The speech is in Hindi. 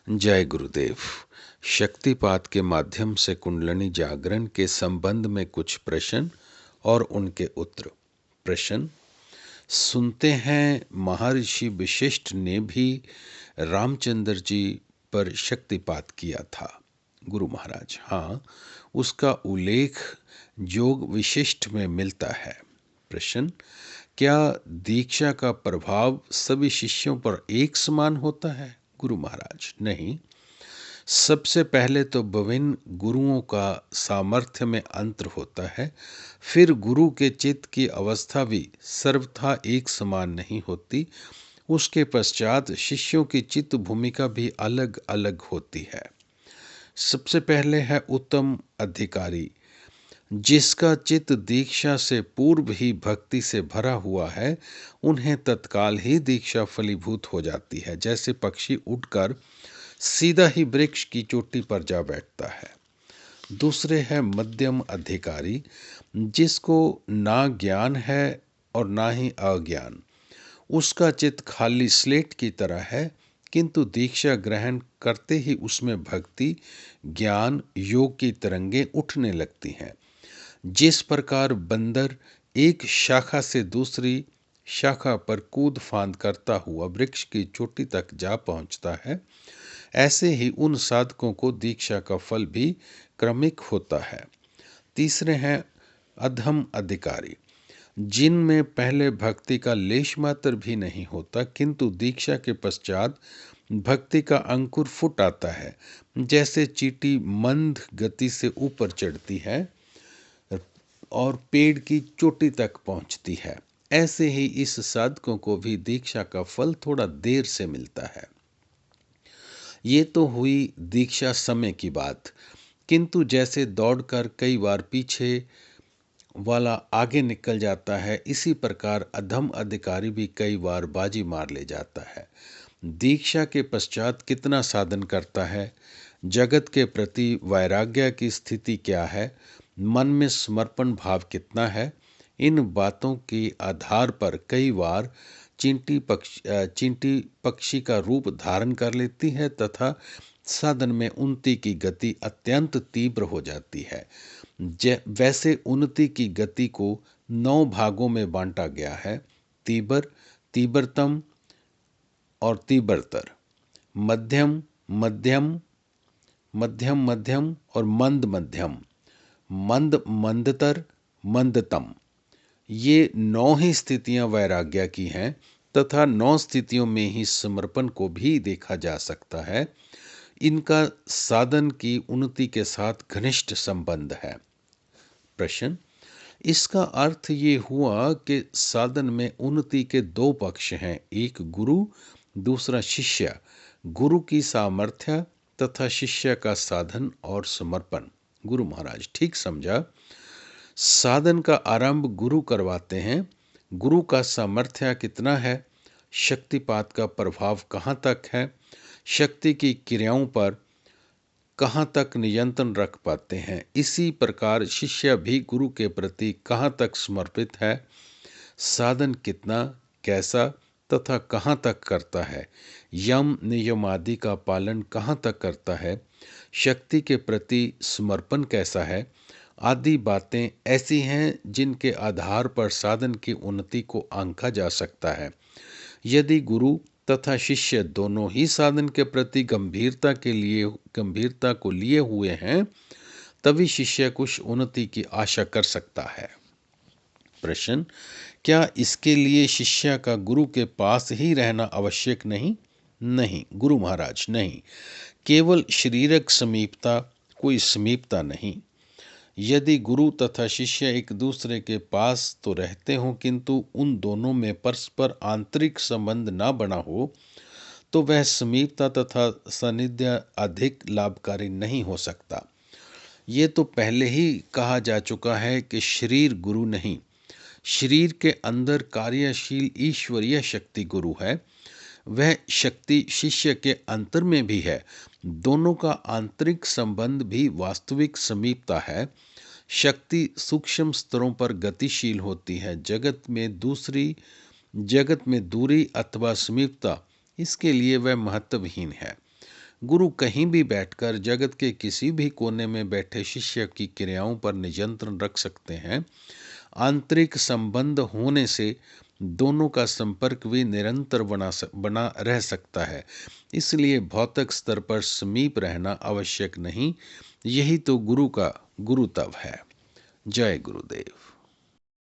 जय गुरुदेव। शक्तिपात के माध्यम से कुंडलिनी जागरण के संबंध में कुछ प्रश्न और उनके उत्तर। प्रश्न सुनते हैं महर्षि वशिष्ठ ने भी रामचंद्र जी पर शक्तिपात किया था। गुरु महाराज हाँ, उसका उल्लेख योग विशिष्ट में मिलता है। प्रश्न क्या दीक्षा का प्रभाव सभी शिष्यों पर एक समान होता है? गुरु महाराज नहीं। सबसे पहले तो विभिन्न गुरुओं का सामर्थ्य में अंतर होता है, फिर गुरु के चित्त की अवस्था भी सर्वथा एक समान नहीं होती। उसके पश्चात शिष्यों की चित्त भूमिका भी अलग अलग होती है। सबसे पहले है उत्तम अधिकारी, जिसका चित्त दीक्षा से पूर्व ही भक्ति से भरा हुआ है। उन्हें तत्काल ही दीक्षा फलीभूत हो जाती है, जैसे पक्षी उड़कर सीधा ही वृक्ष की चोटी पर जा बैठता है। दूसरे है मध्यम अधिकारी, जिसको ना ज्ञान है और ना ही अज्ञान। उसका चित्त खाली स्लेट की तरह है, किंतु दीक्षा ग्रहण करते ही उसमें भक्ति, ज्ञान, योग की तरंगें उठने लगती हैं। जिस प्रकार बंदर एक शाखा से दूसरी शाखा पर कूद फांद करता हुआ वृक्ष की चोटी तक जा पहुंचता है, ऐसे ही उन साधकों को दीक्षा का फल भी क्रमिक होता है। तीसरे हैं अधम अधिकारी, जिनमें पहले भक्ति का लेश मात्र भी नहीं होता, किंतु दीक्षा के पश्चात भक्ति का अंकुर फूट आता है। जैसे चींटी मंद गति से ऊपर चढ़ती है और पेड़ की चोटी तक पहुंचती है, ऐसे ही इस साधकों को भी दीक्षा का फल थोड़ा देर से मिलता है। ये तो हुई दीक्षा समय की बात, किंतु जैसे दौड़कर कई बार पीछे वाला आगे निकल जाता है, इसी प्रकार अधम अधिकारी भी कई बार बाजी मार ले जाता है। दीक्षा के पश्चात कितना साधन करता है, जगत के प्रति वैराग्य की स्थिति क्या है, मन में समर्पण भाव कितना है, इन बातों के आधार पर कई बार चींटी पक्षी का रूप धारण कर लेती है तथा साधन में उन्नति की गति अत्यंत तीव्र हो जाती है। वैसे उन्नति की गति को 9 भागों में बांटा गया है: तीव्र, तीव्रतम और तीव्रतर, मध्यम, मध्यम, मध्यम मध्यम और मंद मध्यम, मंद मंदतर, मंदतम। ये 9 ही स्थितियां वैराग्य की हैं तथा 9 स्थितियों में ही समर्पण को भी देखा जा सकता है। इनका साधन की उन्नति के साथ घनिष्ठ संबंध है। प्रश्न इसका अर्थ ये हुआ कि साधन में उन्नति के 2 पक्ष हैं, एक गुरु, दूसरा शिष्य। गुरु की सामर्थ्य तथा शिष्य का साधन और समर्पण। गुरु महाराज ठीक समझा। साधन का आरंभ गुरु करवाते हैं। गुरु का सामर्थ्य कितना है, शक्तिपात का प्रभाव कहाँ तक है, शक्ति की क्रियाओं पर कहाँ तक नियंत्रण रख पाते हैं, इसी प्रकार शिष्य भी गुरु के प्रति कहाँ तक समर्पित है, साधन कितना, कैसा तथा कहाँ तक करता है, यम नियम आदि का पालन कहाँ तक करता है, शक्ति के प्रति समर्पण कैसा है, आदि बातें ऐसी हैं जिनके आधार पर साधन की उन्नति को आंका जा सकता है। यदि गुरु तथा शिष्य दोनों ही साधन के प्रति गंभीरता को लिए हुए हैं, तभी शिष्य कुछ उन्नति की आशा कर सकता है। प्रश्न क्या इसके लिए शिष्य का गुरु के पास ही रहना आवश्यक नहीं? नहीं गुरु महाराज नहीं, केवल शारीरिक समीपता, कोई समीपता नहीं। यदि गुरु तथा शिष्य एक दूसरे के पास तो रहते हों, किंतु उन दोनों में परस्पर आंतरिक संबंध ना बना हो, तो वह समीपता तथा सानिध्य अधिक लाभकारी नहीं हो सकता। ये तो पहले ही कहा जा चुका है कि शरीर गुरु नहीं, शरीर के अंदर कार्यशील ईश्वरीय शक्ति गुरु है। वह शक्ति शिष्य के अंतर में भी है। दोनों का आंतरिक संबंध भी वास्तविक समीपता है। शक्ति सूक्ष्म स्तरों पर गतिशील होती है। जगत में दूरी अथवा समीपता, इसके लिए वह महत्वहीन है। गुरु कहीं भी बैठकर जगत के किसी भी कोने में बैठे शिष्य की क्रियाओं पर नियंत्रण रख सकते हैं। आंतरिक संबंध होने से दोनों का संपर्क भी निरंतर बना रह सकता है। इसलिए भौतिक स्तर पर समीप रहना आवश्यक नहीं। यही तो गुरु का गुरुत्व है। जय गुरुदेव।